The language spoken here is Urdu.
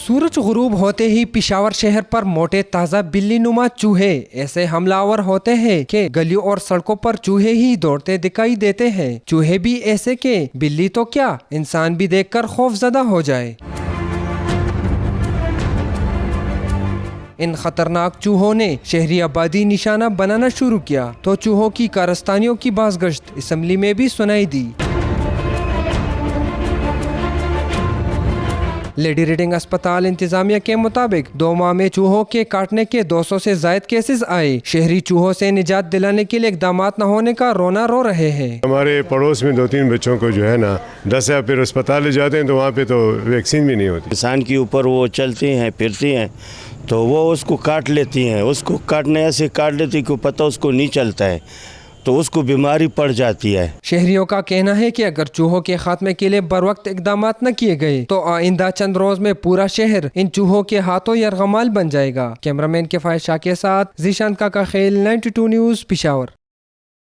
سورج غروب ہوتے ہی پشاور شہر پر موٹے تازہ بلی نما چوہے ایسے حملہ ہوتے ہیں کہ گلیوں اور سڑکوں پر چوہے ہی دوڑتے دکھائی دیتے ہیں۔ چوہے بھی ایسے کہ بلی تو کیا انسان بھی دیکھ کر خوف زدہ ہو جائے۔ ان خطرناک چوہوں نے شہری آبادی نشانہ بنانا شروع کیا تو چوہوں کی کارستانیوں کی باز گشت اسمبلی میں بھی سنائی دی۔ لیڈی ریڈنگ اسپتال انتظامیہ کے مطابق 2 ماہ میں چوہوں کے کاٹنے کے 200 سے زائد کیسز آئے۔ شہری چوہوں سے نجات دلانے کے لیے اقدامات نہ ہونے کا رونا رو رہے ہیں۔ ہمارے پڑوس میں 2-3 بچوں کو جو ہے نا 10 یا پھر اسپتال لے جاتے ہیں تو وہاں پہ تو ویکسین بھی نہیں ہوتی۔ انسان کے اوپر وہ چلتے ہیں پھرتے ہیں تو وہ اس کو کاٹ لیتی ہیں، اس کو کاٹنے ایسے کاٹ لیتی کہ پتہ اس کو نہیں چلتا ہے تو اس کو بیماری پڑ جاتی ہے۔ شہریوں کا کہنا ہے کہ اگر چوہوں کے خاتمے کے لیے بروقت اقدامات نہ کیے گئے تو آئندہ چند روز میں پورا شہر ان چوہوں کے ہاتھوں یرغمال بن جائے گا۔ کیمرامین کفایت شاہ کے ساتھ ذیشان کاکا خیل، 92 نیوز، پشاور۔